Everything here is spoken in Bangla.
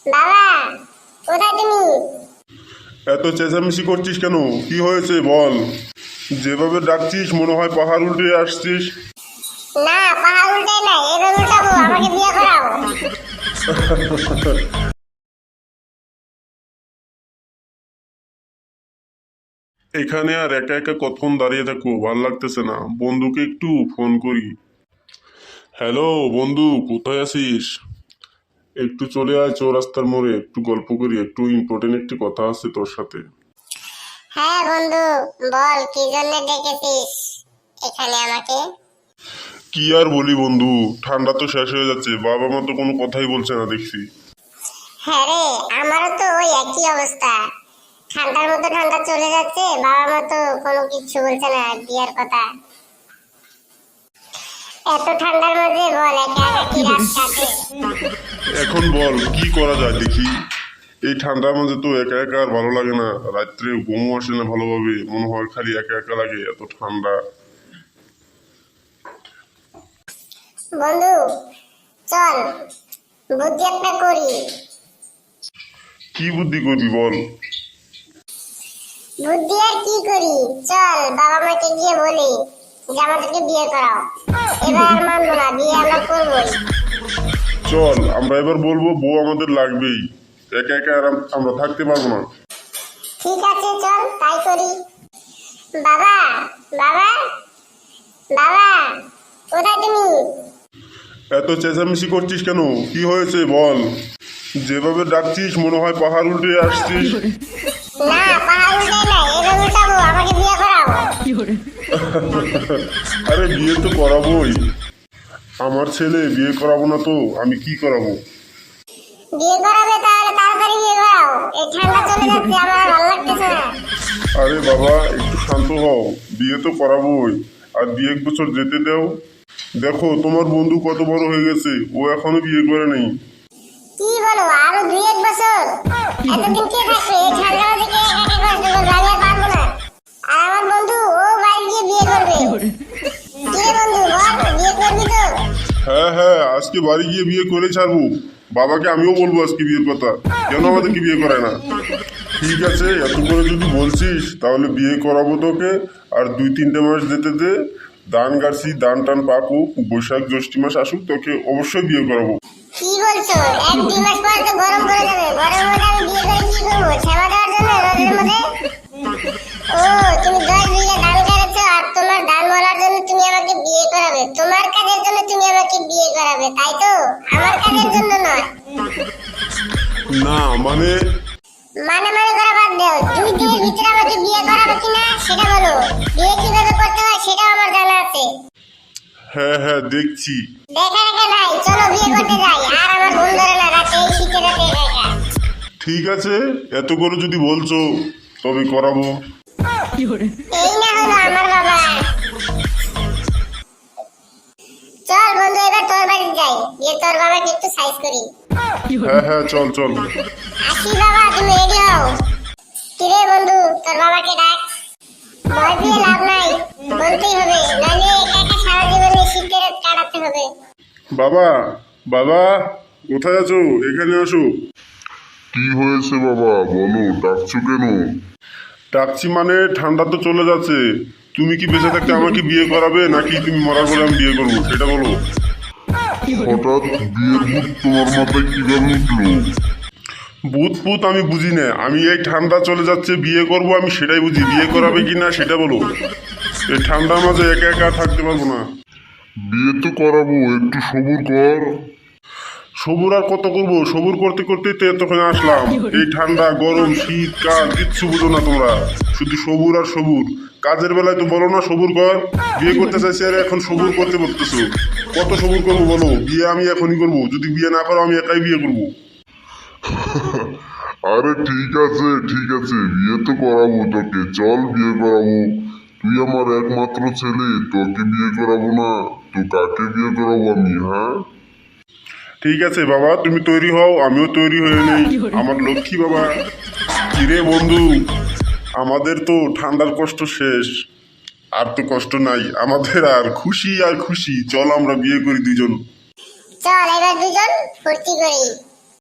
বাবা, কোথায় তুমি? এত চেঁচামেচি করছিস কেন? কি হয়েছে বল? যেভাবে ডাকছিস মনে হয় পাহাড় উল্টে আসছিস। না, পাহাড় উল্টে নাই, এবার উল্টাবো। আমাকে বিয়ে করাও। এখানে আর একা একা কতক্ষণ দাঁড়িয়ে থাকবো, ভাল লাগতেছে না। বন্ধুকে একটু ফোন করি। হ্যালো বন্ধু, কোথায় আছিস? একটু চলে আয় চৌরাস্তার মোড়ে, একটু গল্প করি, একটু ইম্পর্টেন্ট একটি কথা আছে তোর সাথে। হ্যাঁ বন্ধু, বল কি জন্য ডেকেছিস এখানে আমাকে? কি আর বলি বন্ধু, ঠান্ডা তো শেষ হয়ে যাচ্ছে, বাবা মা তো কোনো কথাই বলছে না দেখছি। হ্যাঁ রে, আমারও তো ওই একই অবস্থা। ঠান্ডার মতো ঠান্ডা চলে যাচ্ছে, বাবা মা তো কোনো কিছু বলছে না বিয়ের কথা। এত ঠান্ডার মধ্যে বল একা একা কি রাত কাটে? এখন বল কি করা যায় দেখি। এই ঠান্ডার মধ্যে তো একা একা আর ভালো লাগে না, রাত্রে ঘুমও আসে না ভালোভাবে, মনে হয় খালি একা একা লাগে, এত ঠান্ডা। বন্ধু, চল বুদ্ধি একটা করি। কি বুদ্ধি করবি বল? বুদ্ধি আর কি করি, চল বাবা মাকে গিয়ে বলি যে আমাদেরকে বিয়ে করাও। এবার আর মানবো না, বিয়ে আমরা করবোই। চল আমরা এবার বলবো বউ আমাদের লাগবেই, একা একা আর আমরা থাকতে পারবো না। ঠিক আছে, চল তাই করি। বাবা, বাবা, বাবা, কোথায় তুমি? এত চেঁচামেচি করছিস কেন? কি হয়েছে বল? যেভাবে ডাকছিস মনে হয় পাহাড় উল্টে আসছিস। না, পাহাড় উল্টে নাই, এবার উল্টাবো। আমাকে বিয়ে করাও। আরে বিয়ে তো করাবোই, আমার ছেলে, বিয়ে করাবো না তো আমি কি করাবো? বিয়ে করাবে তাহলে তাড়াতাড়ি বিয়ে করাও। এই ঠান্ডা চলে যাচ্ছে, আমার আর ভালো লাগতেছে না। আরে বাবা একটু শান্ত হও, বিয়ে তো করাবোই, আর 2-1 বছর যেতে দাও। দেখো তোমার বন্ধু কত বড় হয়ে গেছে, ও এখনো বিয়ে করে নেই। কি বলো, আরো 2-1 বছর? এতদিন কে থাকবে এই ঠান্ডার মধ্যে? কে একা একা কষ্ট করবে? আমি আর পারবো না। আর আমার বন্ধু, ও বাড়ি গিয়ে বিয়ে করবে। কি রে বন্ধু, বল বিয়ে করবি তো? হ্যাঁ হ্যাঁ, আজকে বাড়ি গিয়ে বিয়ে করে ছাড়বো। বাবাকে আমিও বলবো আজকে বিয়ের কথা, কেন আমাদেরকে বিয়ে করায় না। ঠিক আছে, এত করে যদি বলছিস তাহলে বিয়ে করাবো তোকে। আর 2-3টে মাস যেতে দে, ধান গাড়ছি, ধান টান পাকুক, বৈশাখ জ্যৈষ্ঠ মাস আসুক, তোকে অবশ্যই বিয়ে করাবো। কি বলছো? 1-2 মাস পর তো গরম পড়ে যাবে। গরমের মধ্যে আমি বিয়ে করে কি করবো? সেবা দেওয়ার জন্য রোদের মধ্যে? ও, তুমি 10 বিঘা ধান কেটেছো আর তোমার ধান মলার জন্য তুমি আমাকে বিয়ে করাবে? তোমার কাজের জন্য তুমি আমাকে বিয়ে করাবে, তাই তো? আমার কাজের জন্য নয়। না মানে, মানে করা বাদ দাও। 2 দিনের ভিতরে আমাকে বিয়ে করাবে কিনা সেটা বলো। বিয়ে কিভাবে করতে হয় সেটাও আমার জানা আছে। হ্যাঁ হ্যাঁ দেখছি। দেখা দেখা নাই, চলো বিয়ে করতে যাই। আর আমার ঘুম ধরে না রাতে, এই শীতে রাতে একা একা। ঠিক আছে, এত করে যদি বলছো তবে করাবো। এই না হলো আমার বাবা। চল বন্ধু, এবার তোর বাড়ি যাই, গিয়ে তোর বাবাকে একটু সাইজ করি। হ্যাঁ হ্যাঁ চল চল। আসি বাবা, তুমি রেডি হও। কিরে বন্ধু, তোর বাবাকে ডাক। ভয় পেয়ে লাভ নাই, বলতেই হবে, নাহলে একা একা সারা জীবন এই শীতের রাত কাটাতে হবে। বাবা, বাবা কোথায় আছো? এখানে আসো। কি হয়েছে বাবা, বলো, ডাকছো কেন? ডাকছি মানে, ঠান্ডা তো চলে যাচ্ছে, তুমি কি বেঁচে থাকতে আমাকে বিয়ে করাবে নাকি তুমি মরার পরে আমি বিয়ে করবো সেটা বলো। হঠাৎ বিয়ের ভূত তোমার মাথায় কিভাবে উঠলো? ভূত ফুত আমি বুঝি না, আমি এই ঠান্ডা চলে যাচ্ছে বিয়ে করব আমি সেটাই বুঝি, বিয়ে করাবে কি না সেটা বলো। এই ঠান্ডার মাঝে একা একা থাকতে পারবো না। বিয়ে তো করাবো, একটু সবুর কর। সবুর আর কত করবো? সবুর করতে করতেই তো এতক্ষণে আসলাম। এই ঠান্ডা গরম শীত কাল কিচ্ছু বুঝো না তোমরা, শুধু সবুর আর সবুর। কাজের বেলায় তো বলো না সবুর কর, বিয়ে করতে চাইছি আর এখন সবুর করতে বলতেছো। কত সবুর করবো বলো? বিয়ে আমি এখনই করবো, যদি বিয়ে না করো আমি একাই বিয়ে করবো। আরে ঠিক আছে ঠিক আছে, বিয়ে তো করাবো তোকে, চল বিয়ে করাবো। তুই আমার একমাত্র ছেলে, তোকে বিয়ে করাবো না তো কাকে বিয়ে করাবো আমি, হ্যাঁ? ঠিক আছে বাবা, তুমি তৈরি হও, আমিও তৈরি হয়ে নেই, আমার লক্ষ্মী বাবা। কিরে বন্ধু, আমাদের তো ঠান্ডার কষ্ট শেষ, আর তো কষ্ট নাই আমাদের, আর খুশি আর খুশি। চল আমরা বিয়ে করি দুজন। চল এবার দুজন ফুর্তি করি।